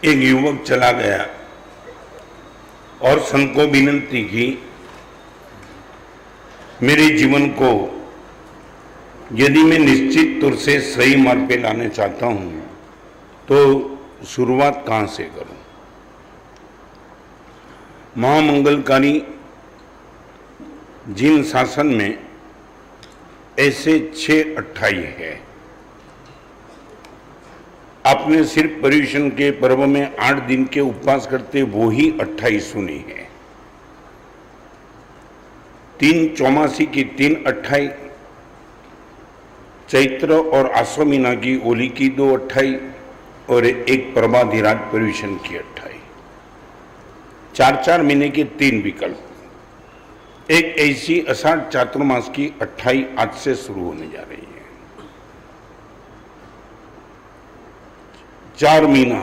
एक युवक चला गया और संत को विनती की, मेरे जीवन को यदि मैं निश्चित तौर से सही मार्ग पे लाने चाहता हूं तो शुरुआत कहां से करूं। महामंगलकारी जिन शासन में ऐसे 6 अट्ठाई है। आपने सिर्फ पर्युषण के पर्व में 8 दिन के उपवास करते वो ही 28 सुनी है। 3 चौमासी की 3 अट्ठाई, चैत्र और आसो महीना की ओली की 2 अट्ठाई और एक प्रभाधिराज पर्युषण की 28। 4-4 महीने के 3 विकल्प। एक ऐसी आषाढ़ चातुर्मास की 28 आज से शुरू होने जा रही है। 4 महीना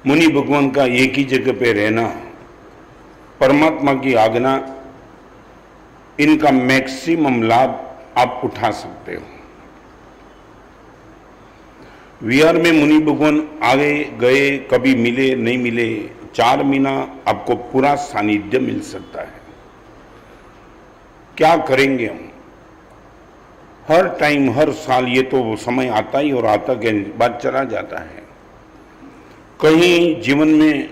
मुनि भगवान का एक ही जगह पे रहना, परमात्मा की आज्ञा, इनका मैक्सिमम लाभ आप उठा सकते हो। विहार में मुनि भगवान आगे गए, कभी मिले नहीं मिले, 4 महीना आपको पूरा सानिध्य मिल सकता है। क्या करेंगे हम? हर टाइम हर साल ये तो समय आता ही और आता के बाद चला जाता है। कहीं जीवन में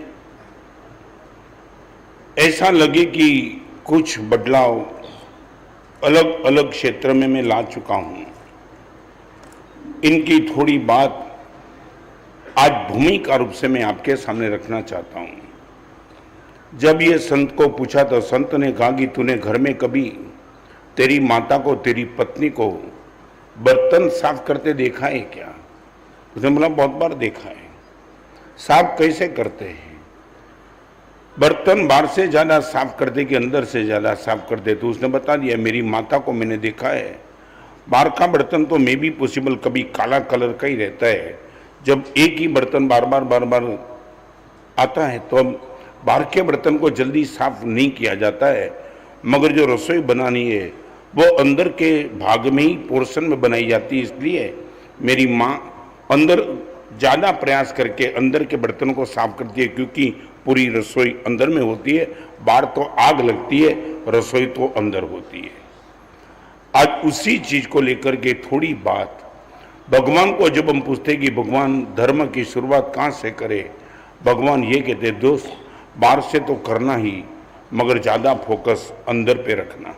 ऐसा लगे कि कुछ बदलाव अलग अलग क्षेत्र में मैं ला चुका हूं। इनकी थोड़ी बात आज भूमिका रूप से मैं आपके सामने रखना चाहता हूं। जब ये संत को पूछा तो संत ने कहा कि तूने घर में कभी तेरी माता को, तेरी पत्नी को बर्तन साफ करते देखा है क्या? उसने बोला बहुत बार देखा है। साफ कैसे करते हैं? बर्तन बाहर से ज्यादा साफ करते कि अंदर से ज्यादा साफ करते? तो उसने बता दिया, मेरी माता को मैंने देखा है, बाहर का बर्तन तो मे भी पॉसिबल कभी काला कलर का ही रहता है। जब एक ही बर्तन बार बार आता है तो बाहर के बर्तन को जल्दी साफ नहीं किया जाता है, मगर जो रसोई बनानी है वो अंदर के भाग में ही पोर्शन में बनाई जाती है। इसलिए मेरी माँ अंदर ज़्यादा प्रयास करके अंदर के बर्तनों को साफ करती है, क्योंकि पूरी रसोई अंदर में होती है। बाहर तो आग लगती है, रसोई तो अंदर होती है। आज उसी चीज को लेकर के थोड़ी बात, भगवान को जब हम पूछते कि भगवान धर्म की शुरुआत कहाँ से करे, भगवान ये कहते दोस्त बाहर से तो करना ही, मगर ज़्यादा फोकस अंदर पे रखना।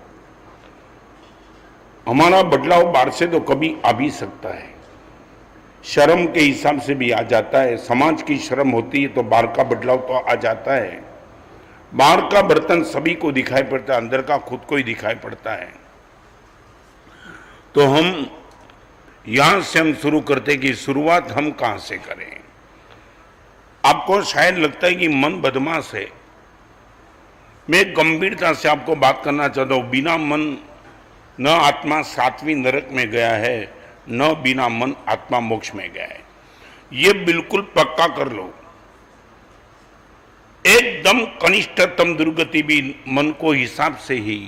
हमारा बदलाव बाहर से तो कभी आ भी सकता है, शर्म के हिसाब से भी आ जाता है। समाज की शर्म होती है तो बाहर का बदलाव तो आ जाता है। बाहर का बर्तन सभी को दिखाई पड़ता है, अंदर का खुद को ही दिखाई पड़ता है। तो हम यहां से हम शुरू करते कि शुरुआत हम कहां से करें। आपको शायद लगता है कि मन बदमाश है। मैं गंभीरता से आपको बात करना चाहता हूं, बिना मन न आत्मा 7वीं नरक में गया है, न बिना मन आत्मा मोक्ष में गया है। ये बिल्कुल पक्का कर लो। एकदम कनिष्ठतम दुर्गति भी मन को हिसाब से ही,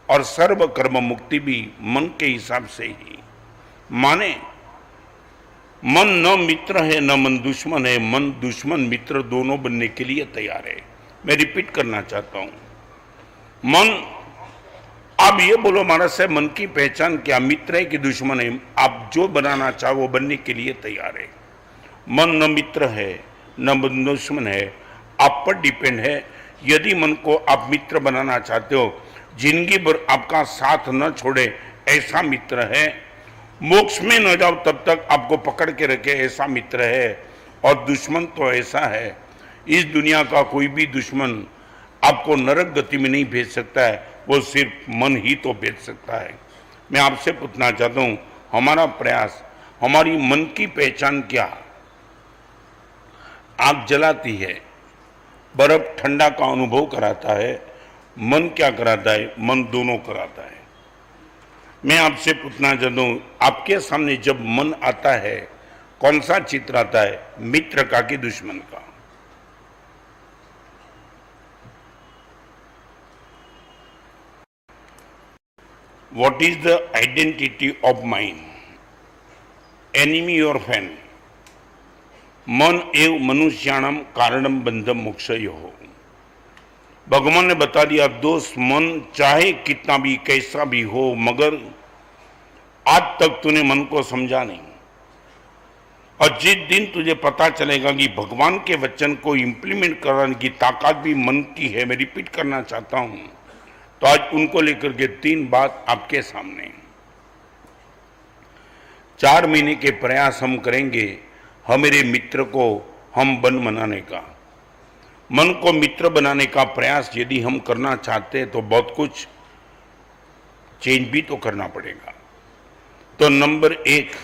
और सर्व कर्म मुक्ति भी मन के हिसाब से ही। माने मन न मित्र है न मन दुश्मन है, मन दुश्मन मित्र दोनों बनने के लिए तैयार है। मैं रिपीट करना चाहता हूं, मन, आप ये बोलो महाराज साहब मन की पहचान क्या, मित्र है कि दुश्मन है? आप जो बनाना चाहो वो बनने के लिए तैयार है। मन न मित्र है न मन दुश्मन है, आप पर डिपेंड है। यदि मन को आप मित्र बनाना चाहते हो, जिंदगी भर आपका साथ न छोड़े ऐसा मित्र है, मोक्ष में न जाओ तब तक आपको पकड़ के रखे ऐसा मित्र है, और दुश्मन तो ऐसा है, इस दुनिया का कोई भी दुश्मन आपको नरक गति में नहीं भेज सकता है, वो सिर्फ मन ही तो भेज सकता है। मैं आपसे पूछना चाहता हूं, हमारा प्रयास, हमारी मन की पहचान क्या? आग जलाती है, बर्फ ठंडा का अनुभव कराता है, मन क्या कराता है? मन दोनों कराता है। मैं आपसे पूछना चाहता हूं, आपके सामने जब मन आता है कौन सा चित्र आता है, मित्र का कि दुश्मन का? What is the identity of mind? Enemy or friend? मन एव मनुष्याणाम कारणम बंधम मोक्षयोः। भगवान ने बता दिया दोस्त, मन चाहे कितना भी कैसा भी हो, मगर आज तक तूने मन को समझा नहीं। और जिस दिन तुझे पता चलेगा कि भगवान के वचन को इंप्लीमेंट कराने की ताकत भी मन की है, मैं रिपीट करना चाहता हूं, तो आज उनको लेकर के 3 बात आपके सामने। 4 महीने के प्रयास हम करेंगे हमारे मित्र को हम बन बनाने का, मन को मित्र बनाने का प्रयास यदि हम करना चाहते हैं तो बहुत कुछ चेंज भी तो करना पड़ेगा। तो नंबर 1,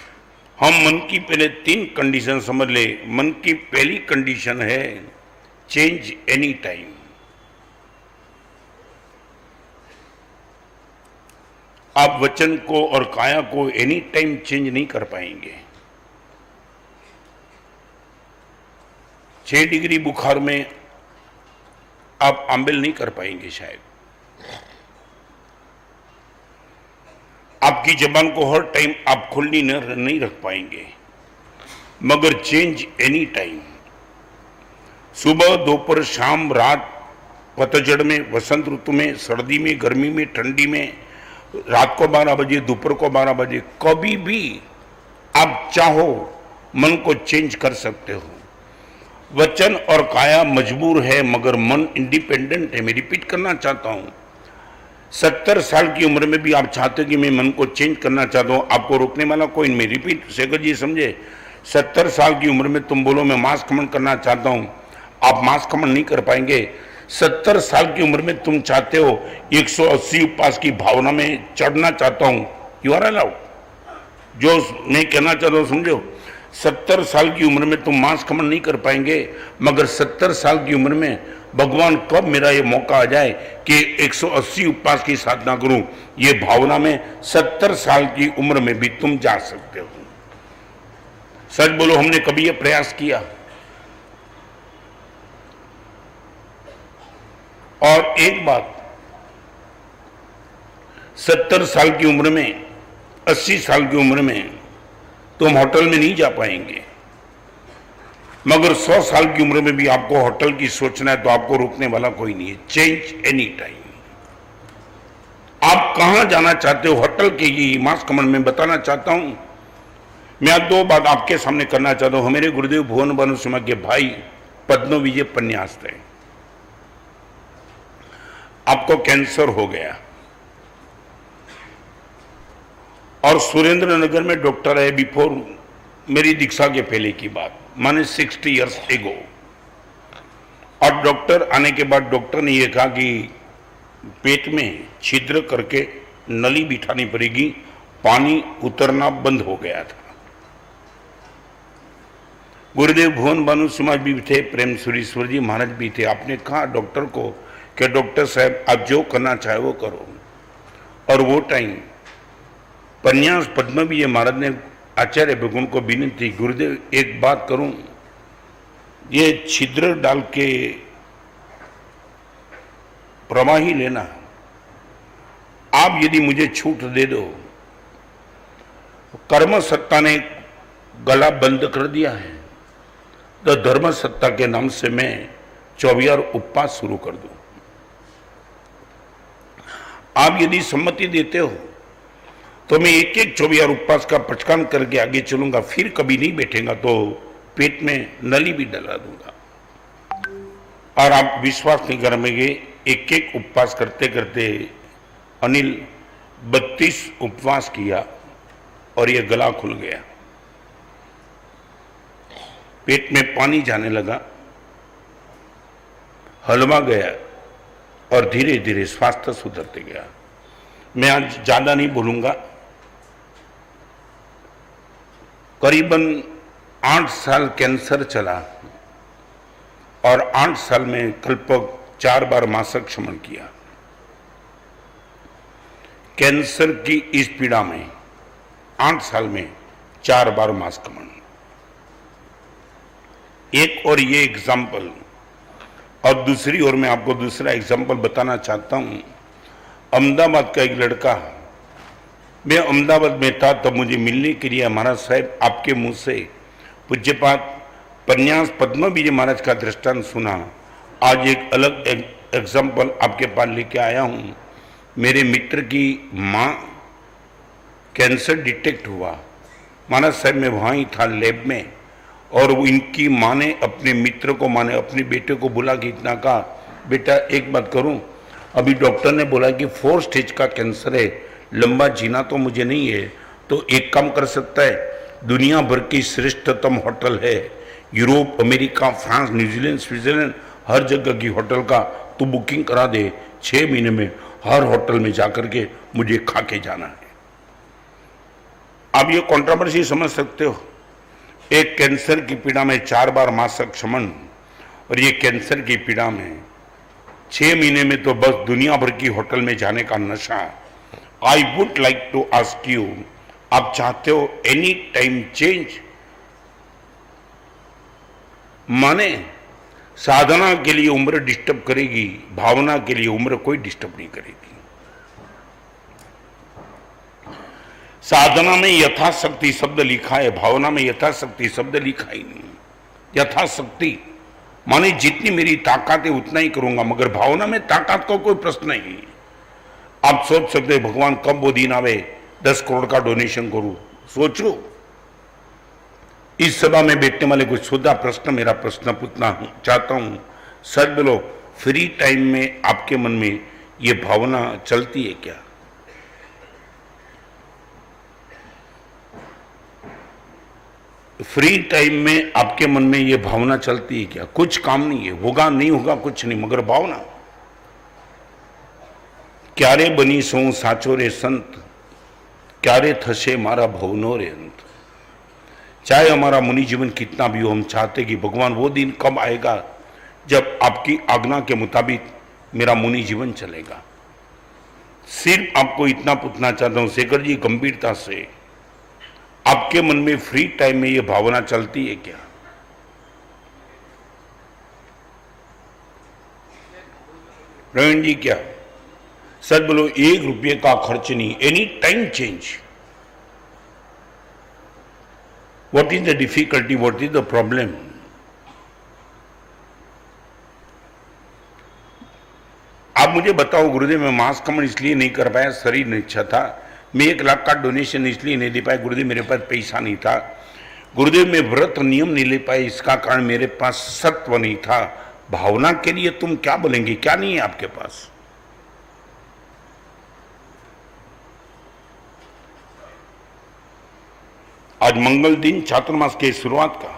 हम मन की पहले 3 कंडीशन समझ ले। मन की पहली कंडीशन है चेंज एनी टाइम। आप वचन को और काया को एनी टाइम चेंज नहीं कर पाएंगे। 6 डिग्री बुखार में आप आंबिल नहीं कर पाएंगे शायद। आपकी जबान को हर टाइम आप खुली नहीं रख पाएंगे, मगर चेंज एनी टाइम। सुबह, दोपहर, शाम, रात, पतझड़ में, वसंत ऋतु में, सर्दी में, गर्मी में, ठंडी में, रात को 12 बजे, दोपहर को 12 बजे, कभी भी आप चाहो मन को चेंज कर सकते हो। वचन और काया मजबूर है, मगर मन इंडिपेंडेंट है। मैं रिपीट करना चाहता हूं, 70 साल की उम्र में भी आप चाहते हो कि मैं मन को चेंज करना चाहता हूं, आपको रोकने वाला कोई नहीं। रिपीट शेखर जी समझे, 70 साल की उम्र में तुम बोलो मैं मांस खमन करना चाहता हूं, आप मांस खमन नहीं कर पाएंगे। 70 साल की उम्र में तुम चाहते हो 180 उपवास की भावना में चढ़ना चाहता हूं, यू आर अलाउड। जो मैं कहना चाहता हूं समझो, 70 साल की उम्र में तुम मांस खमन नहीं कर पाएंगे, मगर 70 साल की उम्र में भगवान कब मेरा ये मौका आ जाए कि 180 उपवास की साधना करूं, ये भावना में 70 साल की उम्र में भी तुम जा सकते हो। सच बोलो, हमने कभी ये प्रयास किया? और एक बात, 70 साल की उम्र में, 80 साल की उम्र में तुम होटल में नहीं जा पाएंगे, मगर 100 साल की उम्र में भी आपको होटल की सोचना है तो आपको रोकने वाला कोई नहीं है। Change any time. आप कहां जाना चाहते हो होटल के ये मांस खमन में बताना चाहता हूं। मैं आज 2 बात आपके सामने करना चाहता हूं। मेरे गुरुदेव भुवन भानु सिम्हा के भाई पद्म विजय पन्यास थे, आपको कैंसर हो गया और सुरेंद्र नगर में डॉक्टर है। बिफोर मेरी दीक्षा के पहले की बात, माने 60 इयर्स एगो। और डॉक्टर आने के बाद डॉक्टर ने यह कहा कि पेट में छिद्र करके नली बिठानी पड़ेगी, पानी उतरना बंद हो गया था। गुरुदेव भुवन भानु सिम्हा भी थे, प्रेम सुरेश्वर जी महाराज भी थे। आपने कहा डॉक्टर को कि डॉक्टर साहब आप जो करना चाहे वो करो। और वो टाइम पन्यास पद्म विजय महाराज ने आचार्य भगवान को विनती, गुरुदेव एक बात करूं, ये छिद्र डाल के प्रवाही लेना, आप यदि मुझे छूट दे दो। कर्म सत्ता ने गला बंद कर दिया है, तो धर्म सत्ता के नाम से मैं 24 उपवास शुरू कर दूं। आप यदि सम्मति देते हो तो मैं एक 24 उपवास का प्रचकान करके आगे चलूंगा, फिर कभी नहीं बैठेगा तो पेट में नली भी डला दूंगा। और आप विश्वास नहीं करेंगे, एक उपवास करते करते अनिल 32 उपवास किया और ये गला खुल गया, पेट में पानी जाने लगा, हलवा गया और धीरे धीरे स्वास्थ्य सुधरते गया। मैं आज ज्यादा नहीं बोलूंगा। करीबन 8 साल कैंसर चला और 8 साल में कल्पक 4 बार मासिक शमन किया। कैंसर की इस पीड़ा में 8 साल में 4 बार मासिक शमन। एक और ये एग्जाम्पल, और दूसरी ओर मैं आपको दूसरा एग्जाम्पल बताना चाहता हूं। अहमदाबाद का एक लड़का, मैं अहमदाबाद में था तब मुझे मिलने के लिए महाराज साहब आपके मुंह से पूज्यपात प्रन्यास पद्म विजय महाराज का दृष्टांत सुना। आज एक अलग एग्जाम्पल आपके पास लेके आया हूं। मेरे मित्र की मां कैंसर डिटेक्ट हुआ। महाराज साहब मैं वहाँ ही था लैब में, और इनकी माँ ने अपने मित्र को, माँ ने अपने बेटे को बुला के इतना कहा, बेटा एक बात करूं, अभी डॉक्टर ने बोला कि 4 स्टेज का कैंसर है, लंबा जीना तो मुझे नहीं है, तो एक काम कर सकता है, दुनिया भर की श्रेष्ठतम होटल है, Europe, America, France, New Zealand, Switzerland, हर जगह की होटल का तू बुकिंग करा दे, 6 महीने में हर होटल में जाकर के मुझे खा के जाना है। आप ये कंट्रोवर्सी समझ सकते हो। एक कैंसर की पीड़ा में 4 बार मासिक क्षमन, और ये कैंसर की पीड़ा में 6 महीने में तो बस दुनिया भर की होटल में जाने का नशा। I would like to ask you, आप चाहते हो एनी टाइम चेंज? माने साधना के लिए उम्र डिस्टर्ब करेगी, भावना के लिए उम्र कोई डिस्टर्ब नहीं करेगी। साधना में यथाशक्ति शब्द लिखा है, भावना में यथाशक्ति शब्द लिखा ही नहीं। यथाशक्ति माने जितनी मेरी ताकत है उतना ही करूंगा, मगर भावना में ताकत का कोई प्रश्न नहीं। आप सोच सकते हैं भगवान कब वो दिन आवे 10 करोड़ का डोनेशन करूं। सोचो, इस सभा में बैठने वाले कुछ सीधा प्रश्न, मेरा प्रश्न पूछना चाहता हूं, सच बोलो, फ्री टाइम में आपके मन में ये भावना चलती है क्या? फ्री टाइम में आपके मन में ये भावना चलती है क्या? कुछ काम नहीं है, होगा नहीं होगा कुछ नहीं, मगर भावना। क्यारे बनी सो साचो रे संत, क्यारे थशे मारा भवनो रे अंत। चाहे हमारा मुनि जीवन कितना भी हो, हम चाहते कि भगवान वो दिन कब आएगा जब आपकी आज्ञा के मुताबिक मेरा मुनि जीवन चलेगा। सिर्फ आपको इतना पूछना चाहता हूं शेखर जी, गंभीरता से, आपके मन में फ्री टाइम में ये भावना चलती है क्या? प्रवीण जी, क्या सच बोलो, 1 रुपये का खर्च नहीं, any time change. What is the difficulty, what is the problem? आप मुझे बताओ गुरुदेव, मैं मांस खमन इसलिए नहीं कर पाया, शरीर नहीं अच्छा था। मैं 1 लाख का डोनेशन इसलिए नहीं दे पाया गुरुदेव, मेरे पास पैसा नहीं था। गुरुदेव मैं व्रत नियम नहीं ले पाए, इसका कारण मेरे पास सत्व नहीं था। भावना के लिए तुम क्या बोलेंगे, क्या नहीं है आपके पास? आज मंगल दिन चातुर्मास के शुरुआत का,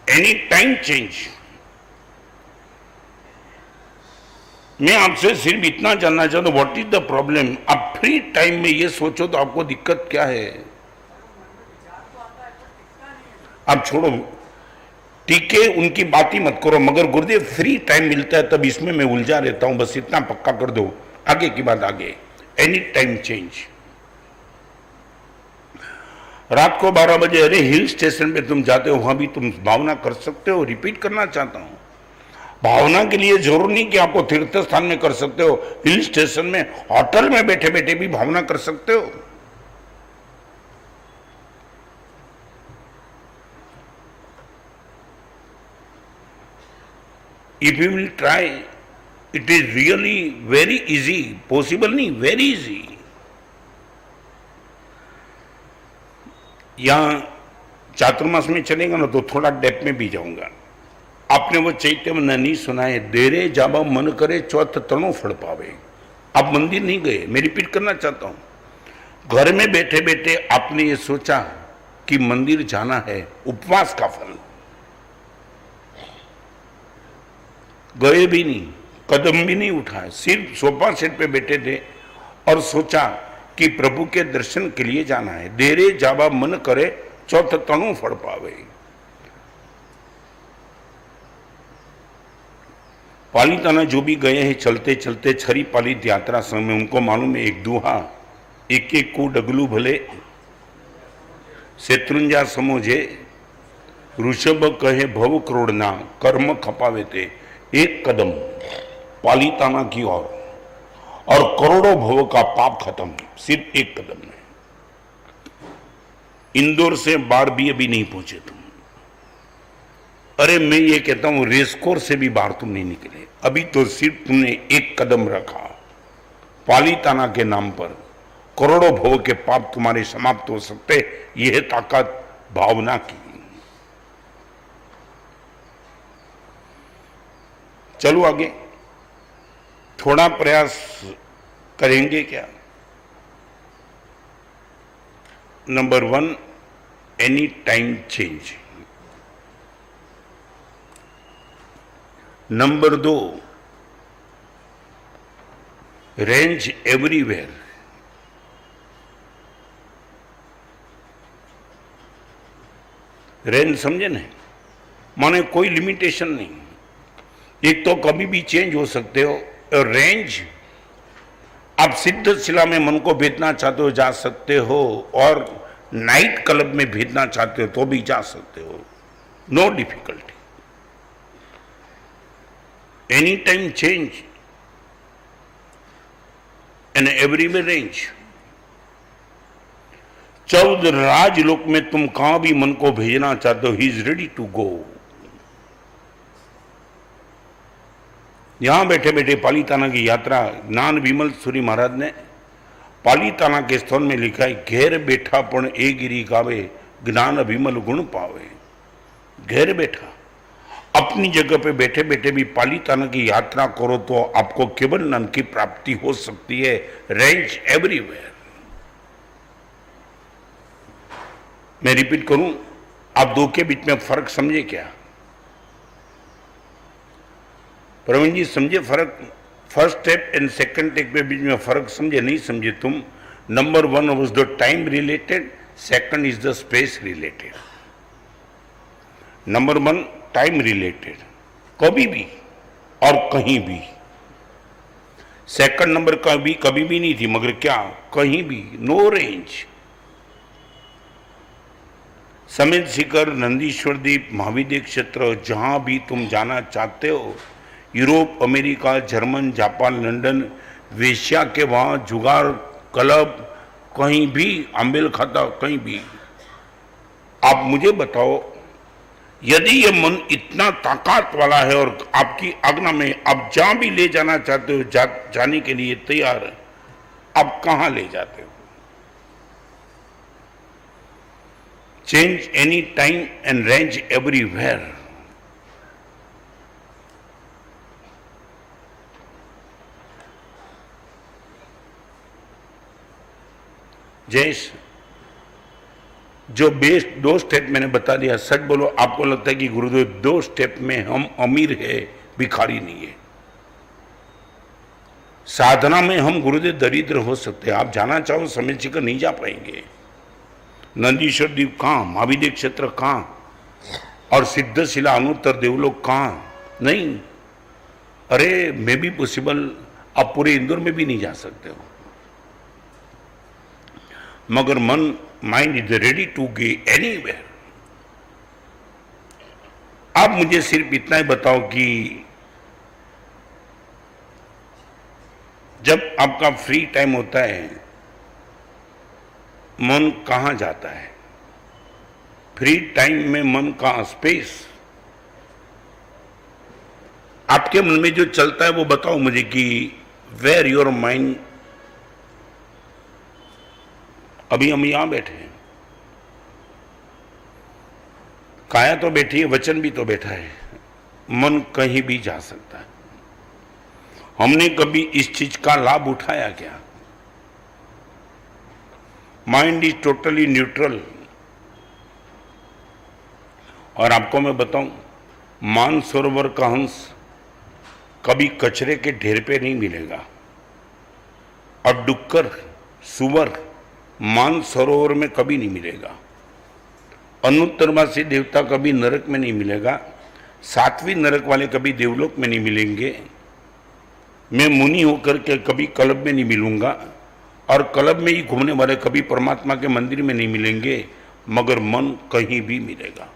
एनी टाइम चेंज। मैं आपसे सिर्फ इतना जानना चाहता हूं, व्हाट इज द प्रॉब्लम? आप फ्री टाइम में ये सोचो तो आपको दिक्कत क्या है? आप छोड़ो, टीके उनकी बात ही मत करो, मगर गुरुदेव फ्री टाइम मिलता है तब इसमें मैं उलझा रहता हूं, बस इतना पक्का कर दो, आगे की बात आगे। Any time change. रात को 12 बजे अरे हिल स्टेशन पे तुम जाते हो, वहां भी तुम भावना कर सकते हो। रिपीट करना चाहता हूं, भावना के लिए जरूर नहीं कि आपको तीर्थ स्थान में कर सकते हो, हिल स्टेशन में, होटल में बैठे बैठे भी भावना कर सकते हो। If you will try, it is really very easy, possible नहीं, वेरी इजी। यहां चातुर्मास में चलेगा ना तो थोड़ा डेप में भी जाऊंगा। आपने वो चैत्य में नहीं सुना है, देरे जाबा मन करे चौथ तणो फल पावे। आप मंदिर नहीं गए, मैं रिपीट करना चाहता हूं, घर में बैठे बैठे आपने ये सोचा कि मंदिर जाना है, उपवास का फल, गए भी नहीं, कदम भी नहीं उठाए, सिर्फ सोफा सेट पे बैठे थे और सोचा कि प्रभु के दर्शन के लिए जाना है। देरे जाबा मन करे चौथ तणु फल पावे। पालिताना जो भी गए हैं चलते चलते छरी पालित यात्रा समय, उनको मालूम है एक दुहा, एक एक को डगलू भले शत्रुंजा समोजे, ऋषभ कहे भव क्रोड़ना कर्म खपावे ते। एक कदम पालिताना की ओर और करोड़ों भव का पाप खत्म, सिर्फ एक कदम में। इंदौर से बाढ़ भी अभी नहीं पहुंचे तुम। अरे मैं ये कहता हूं रेसकोर्स से भी बाहर तुम नहीं निकले, अभी तो सिर्फ तुमने एक कदम रखा। पालीताना के नाम पर करोड़ों भव के पाप तुम्हारे समाप्त हो सकते, यह ताकत भावना की। चलो आगे, थोड़ा प्रयास करेंगे क्या? Number 1, any time change. Number 2, range everywhere. Range समझे ना, माने कोई लिमिटेशन नहीं, एक तो कभी भी चेंज हो सकते हो। और रेंज, आप सिद्धशिला में मन को भेजना चाहते हो जा सकते हो, और नाइट क्लब में भेजना चाहते हो तो भी जा सकते हो, no difficulty. Any time change and everywhere range. 14 राजलोक में तुम कहां भी मन को भेजना चाहते हो, he is ready to go. यहां बैठे बैठे पालीताना की यात्रा ज्ञान विमल सूरी महाराज ने पालीताना के स्थान में लिखा है, घेर बैठा पण ए गिरी गावे, ज्ञान विमल गुण पावे। घेर बैठा, अपनी जगह पे बैठे बैठे भी पालीताना की यात्रा करो तो आपको केवल ज्ञान की प्राप्ति हो सकती है। Range everywhere. मैं रिपीट करूं, आप दो के बीच में फर्क समझे क्या? प्रवीण जी समझे फर्क? First step and second step के बीच में फर्क समझे? नहीं समझे तुम? Number 1 was the time related, second is the space related. Number 1 time related, कभी भी और कहीं भी। सेकंड नंबर कभी भी नहीं थी, मगर क्या कहीं भी, नो रेंज। समेत शिखर, नंदीश्वर द्वीप, महाविद्य क्षेत्र, जहां भी तुम जाना चाहते हो, Europe, America, German, Japan, London, वेश्या के वहां, जुगार क्लब, कहीं भी, आंबेल खाता, कहीं भी। आप मुझे बताओ, यदि ये मन इतना ताकत वाला है और आपकी आज्ञा में आप जहां भी ले जाना चाहते हो, जाने के लिए तैयार है, आप कहां ले जाते हो? Change any time and range everywhere. Jayesh, जो बेस्ट 2 स्टेप मैंने बता दिया, सच बोलो, आपको लगता है कि गुरुदेव 2 स्टेप में हम अमीर है, भिखारी नहीं है? साधना में हम गुरुदेव दरिद्र हो सकते हैं। आप जाना चाहो समय चिकर नहीं जा पाएंगे। नंदीश्वर द्वीप कहां, महाविद्य क्षेत्र कहां, और सिद्धशिला अनुत्तर देवलोक कहां? नहीं। अरे मे बी पॉसिबल, आप पूरे इंदौर में भी नहीं जा सकते हो, मगर मन, mind is ready to go anywhere. आप मुझे सिर्फ इतना ही बताओ कि जब आपका फ्री टाइम होता है, मन कहां जाता है? फ्री टाइम में मन कहां? स्पेस। आपके मन में जो चलता है वो बताओ मुझे कि वेयर योर माइंड। अभी हम यहां बैठे हैं, काया तो बैठी है, वचन भी तो बैठा है, मन कहीं भी जा सकता है। हमने कभी इस चीज का लाभ उठाया क्या? Mind is totally neutral. और आपको मैं बताऊं, मानसरोवर का हंस कभी कचरे के ढेर पे नहीं मिलेगा, और डुक्कर, सुअर मानसरोवर में कभी नहीं मिलेगा। अनुत्तरवासी देवता कभी नरक में नहीं मिलेगा, 7वीं नरक वाले कभी देवलोक में नहीं मिलेंगे। मैं मुनि होकर के कभी क्लब में नहीं मिलूंगा, और क्लब में ही घूमने वाले कभी परमात्मा के मंदिर में नहीं मिलेंगे, मगर मन कहीं भी मिलेगा।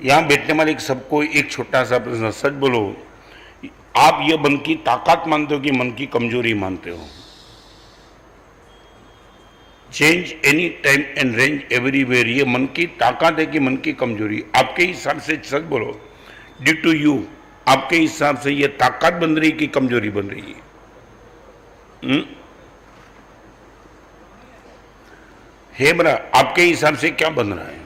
यहां बैठने वाले सबको एक छोटा सा प्रश्न, सच बोलो, आप ये मन की ताकत मानते हो कि मन की कमजोरी मानते हो? Change any time and range everywhere, ये मन की ताकत है कि मन की कमजोरी? आपके हिसाब से सच बोलो, ड्यू टू यू, आपके हिसाब से ये ताकत बन रही कि कमजोरी बन रही है बरा, आपके हिसाब से क्या बन रहा है?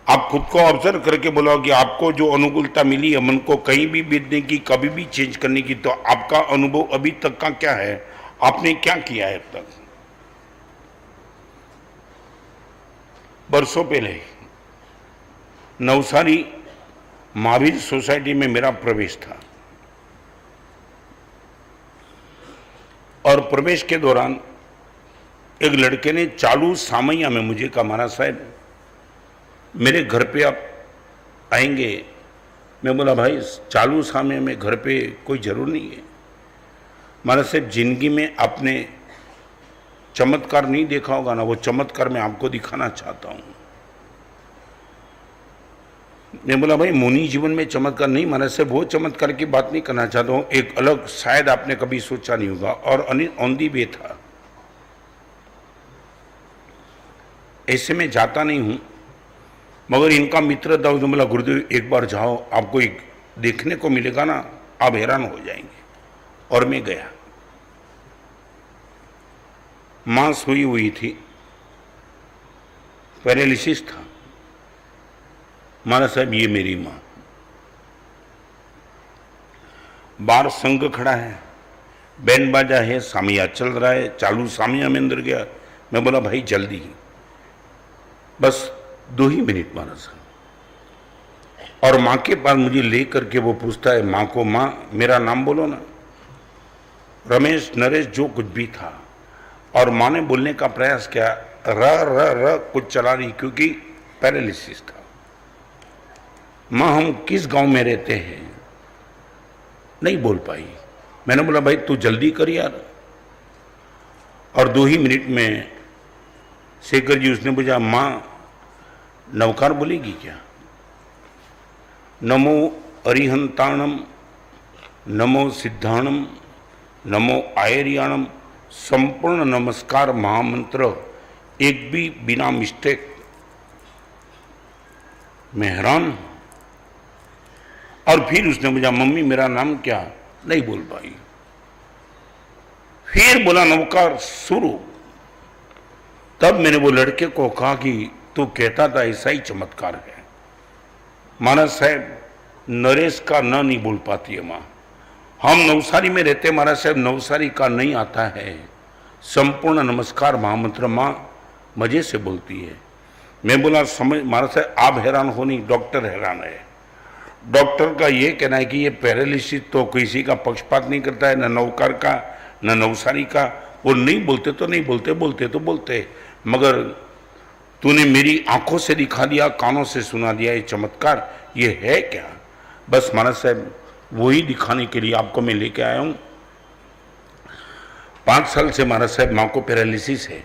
आप खुद को ऑब्जर्व करके बोलो कि आपको जो अनुकूलता मिली है मन को कहीं भी बीतने की, कभी भी चेंज करने की, तो आपका अनुभव अभी तक का क्या है? आपने क्या किया है अब तक? बरसों पहले नवसारी महावीर सोसाइटी में मेरा प्रवेश था और प्रवेश के दौरान एक लड़के ने चालू सामैया में मुझे कहा, महाराज साहब मेरे घर पे आप आएंगे? मैं बोला, भाई चालू सामैया में घर पे कोई जरूर नहीं है। महाराज साहब जिंदगी में आपने चमत्कार नहीं देखा होगा ना, वो चमत्कार मैं आपको दिखाना चाहता हूं। मैं बोला, भाई मुनि जीवन में चमत्कार नहीं, महाराज साहब वो चमत्कार की बात नहीं करना चाहता हूं, एक अलग, शायद आपने कभी सोचा नहीं होगा, और ऑन दी वे था। ऐसे में जाता नहीं हूं, मगर इनका मित्र था, उसने बोला, गुरुदेव एक बार जाओ, आपको एक देखने को मिलेगा ना, आप हैरान हो जाएंगे। और मैं गया। मां सोई हुई थी, पैरालिसिस था। महाराज साहब ये मेरी मां, बाहर संघ खड़ा है, बैंड बाजा है, सामिया चल रहा है, चालू सामिया में अंदर गया। मैं बोला, भाई जल्दी, बस 2 ही मिनट महाराज साहब। और मां के पास मुझे ले करके वो पूछता है मां को, मां मेरा नाम बोलो ना, रमेश नरेश जो कुछ भी था। और मां ने बोलने का प्रयास किया, र कुछ चला रही, क्योंकि पैरालिसिस था। मां हम किस गांव में रहते हैं? नहीं बोल पाई। मैंने बोला, भाई तू जल्दी कर यार। और 2 ही मिनट में शेखर जी उसने पूछा, मां नवकार बोलेगी क्या? नमो अरिहंताणम, नमो सिद्धाणम, नमो आयरियाणम, संपूर्ण नमस्कार महामंत्र एक भी बिना मिस्टेक। मैं हैरान। और फिर उसने पूछा, मम्मी मेरा नाम क्या? नहीं बोल पाई। फिर बोला नमस्कार शुरू। तब मैंने वो लड़के को कहा कि तू कहता था ऐसा ही चमत्कार है। महाराज साहब नरेश का न नहीं बोल पाती है मां। हम नवसारी में रहते, महाराज साहब नवसारी का नहीं आता है। संपूर्ण नमस्कार महामंत्र मां मजे से बोलती है। मैं बोला, समझ महाराज साहब आप हैरान हो नहीं, डॉक्टर हैरान है। डॉक्टर का ये कहना है कि ये पैरालिसिस तो किसी का पक्षपात नहीं करता है, न नवकार का न नवसारी का। वो नहीं बोलते तो नहीं बोलते, बोलते तो बोलते, मगर तूने मेरी आंखों से दिखा दिया, कानों से सुना दिया, ये चमत्कार ये है क्या? बस महाराज साहब वही दिखाने के लिए आपको मैं लेके आया हूं। 5 साल से महाराज साहब मां को पैरालिसिस है।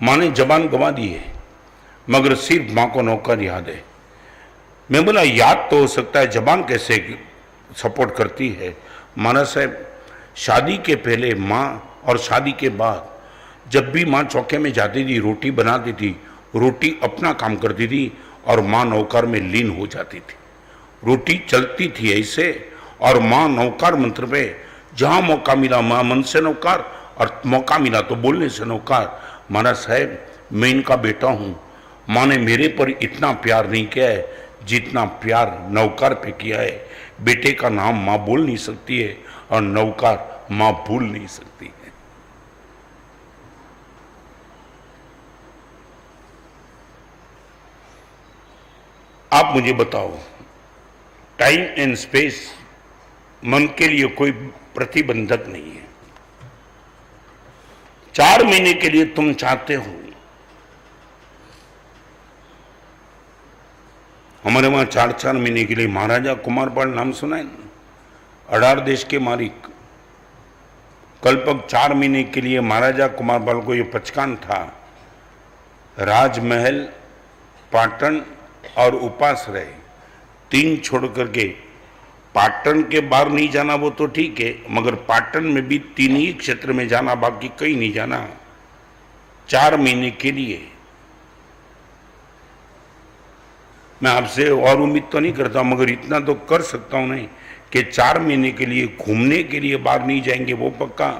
मां ने जबान गंवा दी है, मगर सिर्फ मां को नौकर याद है। मैं बोला, याद तो हो सकता है, जबान कैसे सपोर्ट करती है? महाराज साहब शादी के पहले मां और शादी के बाद जब भी मां चौके में जाती थी, रोटी बनाती थी, रोटी अपना काम करती थी और मां नौकर में लीन हो जाती थी। रोटी चलती थी ऐसे, और मां नौकार मंत्र पे जहां मौका मिला मां मन से नौकार, और मौका मिला तो बोलने से नौकार। महाराज साहब मैं इनका बेटा हूं। मां ने मेरे पर इतना प्यार नहीं किया है जितना प्यार नौकार पे किया है। बेटे का नाम मां बोल नहीं सकती है और नौकार मां भूल नहीं सकती है। आप मुझे बताओ, टाइम एंड स्पेस मन के लिए कोई प्रतिबंधक नहीं है। 4 महीने के लिए तुम चाहते हो, हमारे वहां 4-4 महीने के लिए महाराजा कुमारपाल नाम सुना है ना? 18 देश के मालिक। कल्पक 4 महीने के लिए महाराजा कुमारपाल को ये पचकान था, राजमहल, पाटन और उपाश्रय 3 छोड़ करके पाटन के बाहर नहीं जाना वो तो ठीक है, मगर पाटन में भी 3 ही क्षेत्र में जाना, बाकी कहीं नहीं जाना 4 महीने के लिए। मैं आपसे और उम्मीद तो नहीं करता, मगर इतना तो कर सकता हूं नहीं कि 4 महीने के लिए घूमने के लिए बाहर नहीं जाएंगे, वो पक्का।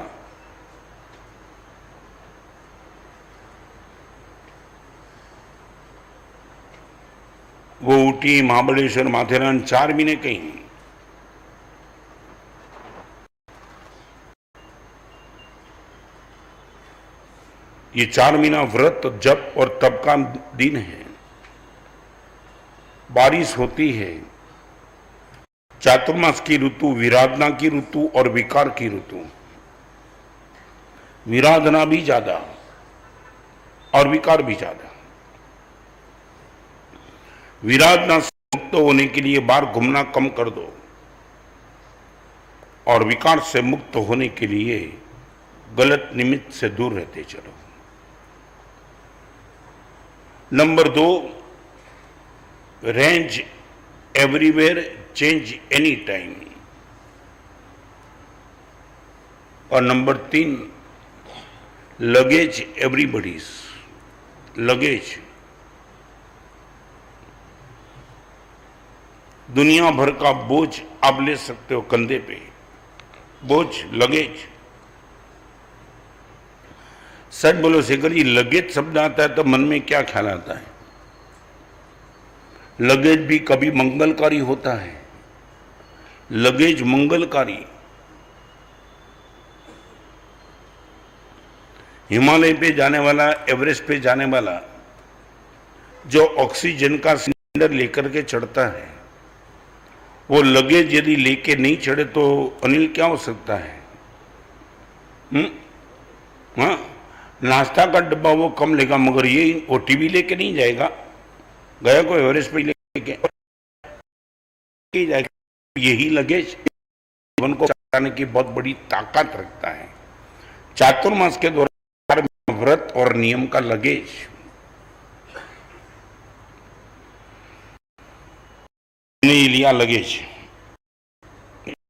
वो ऊटी, महाबलेश्वर, माथेरान 4 महीने कहीं नहीं। ये 4 महीना व्रत, जप और तप का दिन है। बारिश होती है, चातुर्मास की ऋतु, विराधना की ऋतु और विकार की ऋतु। विराधना भी ज्यादा और विकार भी ज्यादा। विराधना से मुक्त होने के लिए बाहर घूमना कम कर दो, और विकार से मुक्त होने के लिए गलत निमित्त से दूर रहते चलो। Number 2, range everywhere, change any time. और नंबर 3, लगेज एवरीबॉडीज। लगेज दुनिया भर का बोझ आप ले सकते हो कंधे पे, बोझ, लगेज। सच बोलो शेखर जी, लगेज शब्द आता है तो मन में क्या ख्याल आता है? लगेज भी कभी मंगलकारी होता है। लगेज मंगलकारी। हिमालय पे जाने वाला, एवरेस्ट पे जाने वाला जो ऑक्सीजन का सिलेंडर लेकर के चढ़ता है, वो लगेज यदि लेके नहीं चढ़े तो अनिल क्या हो सकता है? हाँ, नाश्ता का डब्बा वो कम लेगा, मगर ये वो टीवी लेके नहीं जाएगा। गया को एवरेस्ट पे लेके जाएगा। यही लगेज जीवन को चलाने की बहुत बड़ी ताकत रखता है। चातुर्मास के दौरान व्रत और नियम का लगेज। नहीं लिया लगेज,